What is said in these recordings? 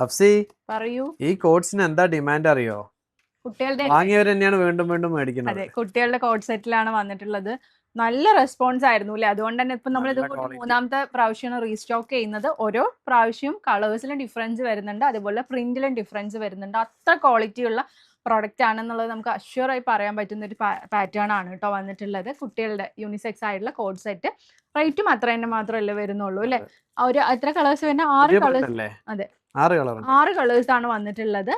അഫ്സി, പറയൂ. ഈ കോട്സിന് എന്താ ഡിമാൻഡ് അറിയോ? കുട്ടികളുടെ വാങ്ങിയവർ തന്നെയാണ് വീണ്ടും വീണ്ടും മേടിക്കുന്നത്. അതെ, കുട്ടികളുടെ കോഡ് സെറ്റിലാണ് വന്നിട്ടുള്ളത്. നല്ല റെസ്പോൺസ് ആയിരുന്നു അല്ലേ? അതുകൊണ്ട് തന്നെ ഇപ്പൊ നമ്മൾ ഇത് മൂന്നാമത്തെ പ്രാവശ്യമാണ് റീസ്റ്റോക്ക് ചെയ്യുന്നത്. ഓരോ പ്രാവശ്യവും കളേഴ്സിലും ഡിഫറൻസ് വരുന്നുണ്ട്, അതുപോലെ പ്രിന്റിലും ഡിഫറൻസ് വരുന്നുണ്ട്. അത്ര ക്വാളിറ്റി ഉള്ള പ്രൊഡക്റ്റ് ആണെന്നുള്ളത് നമുക്ക് അഷ്യൂർ ആയി പറയാൻ പറ്റുന്ന ഒരു പാറ്റേൺ ആണ് കേട്ടോ വന്നിട്ടുള്ളത്. കുട്ടികളുടെ യൂണിസെക്സ് ആയിട്ടുള്ള കോഡ് സെറ്റ്. റേറ്റും അത്ര തന്നെ മാത്രമല്ലേ വരുന്നുള്ളൂ അല്ലേ? ഒരു എത്ര കളേഴ്സ് വരുന്ന? 6 കളേഴ്സ്. അതെ, 6 കളേഴ്സ് ആണ് വന്നിട്ടുള്ളത്.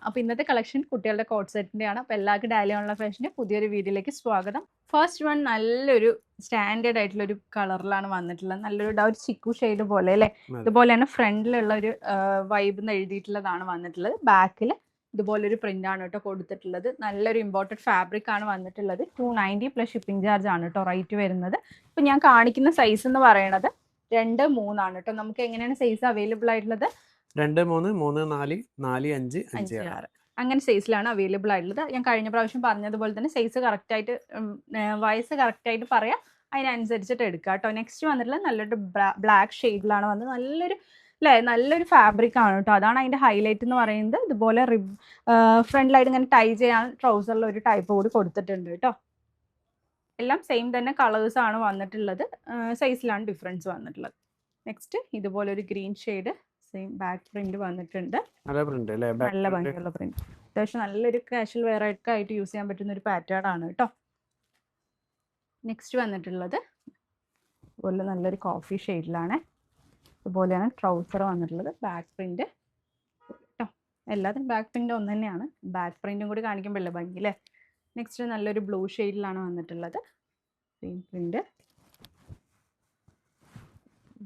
അപ്പൊ ഇന്നത്തെ കളക്ഷൻ കുട്ടികളുടെ കോഡ് സെറ്റിന്റെ ആണ്. അപ്പൊ എല്ലാവർക്കും ഡയലി ഓൺലൈൻ ഫാഷന്റെ പുതിയൊരു വീഡിയോയിലേക്ക് സ്വാഗതം. ഫസ്റ്റ് വൺ നല്ലൊരു സ്റ്റാൻഡേർഡ് ആയിട്ടുള്ള ഒരു കളറിലാണ് വന്നിട്ടുള്ളത്. നല്ലൊരു ഒരു ചിക്കു ഷെയ്ഡ് പോലെ അല്ലെ? ഇതുപോലെ തന്നെ ഫ്രണ്ടിലുള്ള ഒരു വൈബ് എന്ന് എഴുതിയിട്ടുള്ളതാണ് വന്നിട്ടുള്ളത്. ബാക്കിൽ ഇതുപോലൊരു പ്രിന്റ് ആണ് കേട്ടോ കൊടുത്തിട്ടുള്ളത്. നല്ലൊരു ഇമ്പോർട്ടഡ് ഫാബ്രിക് ആണ് വന്നിട്ടുള്ളത്. 290 പ്ലസ് ഷിപ്പിംഗ് ചാർജ് ആണ് കേട്ടോ റേറ്റ് വരുന്നത്. ഇപ്പൊ ഞാൻ കാണിക്കുന്ന സൈസ് എന്ന് പറയുന്നത് 2, 3 ആണ് കേട്ടോ. നമുക്ക് എങ്ങനെയാണ് സൈസ് അവൈലബിൾ ആയിട്ടുള്ളത്? 2, 3, 3, 4, 4, 5, 5, 6 അങ്ങനെ സൈസിലാണ് അവൈലബിൾ ആയിട്ടുള്ളത്. ഞാൻ കഴിഞ്ഞ പ്രാവശ്യം പറഞ്ഞതുപോലെ തന്നെ സൈസ് കറക്റ്റ് ആയിട്ട് വയസ്സ് കറക്റ്റ് ആയിട്ട് പറയാം, അതിനനുസരിച്ചിട്ട് എടുക്കുക കേട്ടോ. നെക്സ്റ്റ് വന്നിട്ടുള്ളത് നല്ലൊരു ബ്ലാക്ക് ഷെയ്ഡിലാണ് വന്നത്. നല്ലൊരു ഫാബ്രിക് ആണ് കേട്ടോ. അതാണ് അതിന്റെ ഹൈലൈറ്റ് എന്ന് പറയുന്നത്. ഇതുപോലെ ഫ്രണ്ടിലായിട്ട് ഇങ്ങനെ ടൈ ചെയ്യാൻ ട്രൗസറിൽ ഒരു ടൈപ്പ് കൂടി കൊടുത്തിട്ടുണ്ട് കേട്ടോ. എല്ലാം സെയിം തന്നെ കളേഴ്സ് ആണ് വന്നിട്ടുള്ളത്. സൈസിലാണ് ഡിഫറൻസ് വന്നിട്ടുള്ളത്. നെക്സ്റ്റ് ഇതുപോലെ ഒരു green shade, same back print വന്നിട്ടുണ്ട്. നല്ല ഭംഗിയുള്ള പ്രിന്റ്. അത്യാവശ്യം നല്ലൊരു കാഷ്വൽ വെയർ ആയിട്ട് യൂസ് ചെയ്യാൻ പറ്റുന്ന ഒരു പാറ്റേൺ ആണ് കേട്ടോ. നെക്സ്റ്റ് വന്നിട്ടുള്ളത് അതുപോലെ നല്ലൊരു കോഫി ഷെയ്ഡിലാണ്. ഇതുപോലെയാണ് ട്രൗസർ വന്നിട്ടുള്ളത്. ബാക്ക് പ്രിന്റ് കേട്ടോ. എല്ലാത്തിനും ബാക്ക് പ്രിന്റ് ഒന്ന് തന്നെയാണ്. ബാക്ക് പ്രിന്റും കൂടി കാണിക്കുമ്പോഴല്ലേ ഭംഗി അല്ലേ? നെക്സ്റ്റ് നല്ലൊരു ബ്ലൂ ഷെയ്ഡിലാണ് വന്നിട്ടുള്ളത്. സെയിം പ്രിന്റ്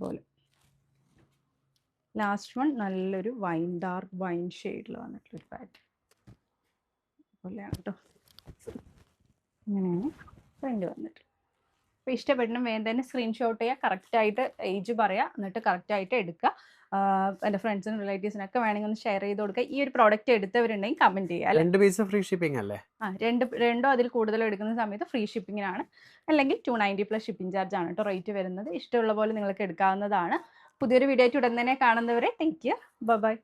പോലെ. ലാസ്റ്റ് വൺ നല്ലൊരു ഡാർക്ക് വൈൻ ഷെയ്ഡിൽ വന്നിട്ടുള്ള ഒരു പാറ്റേൺ പോലെയാണ് കേട്ടോ. ഇങ്ങനെയാണ് പ്രിന്റ് വന്നിട്ട്. അപ്പോൾ ഇഷ്ടപ്പെടണം വേഗം തന്നെ സ്ക്രീൻഷോട്ട് ചെയ്യുക, കറക്റ്റായിട്ട് ഏജ് പറയുക, എന്നിട്ട് കറക്റ്റായിട്ട് എടുക്കുക. എൻ്റെ ഫ്രണ്ട്സിനും റിലേറ്റീവ്സിനൊക്കെ വേണമെങ്കിൽ ഒന്ന് ഷെയർ ചെയ്ത് കൊടുക്കുക. ഈ ഒരു പ്രോഡക്റ്റ് എടുത്തവരുണ്ടെങ്കിൽ കമന്റ് ചെയ്യുക. 2 പീസ് ഫ്രീ ഷിപ്പിംഗ് അല്ലേ? രണ്ടോ അതിൽ കൂടുതൽ എടുക്കുന്ന സമയത്ത് ഫ്രീ ഷിപ്പിങ്ങിനാണ്. അല്ലെങ്കിൽ 290 പ്ലസ് ഷിപ്പിംഗ് ചാർജ് ആണ് കേട്ടോ റേറ്റ് വരുന്നത്. ഇഷ്ടമുള്ള പോലെ നിങ്ങൾക്ക് എടുക്കാവുന്നതാണ്. പുതിയൊരു വീഡിയോ ആയിട്ട് ഉടൻ തന്നെ കാണുന്നവരെ താങ്ക് യു. ബൈ.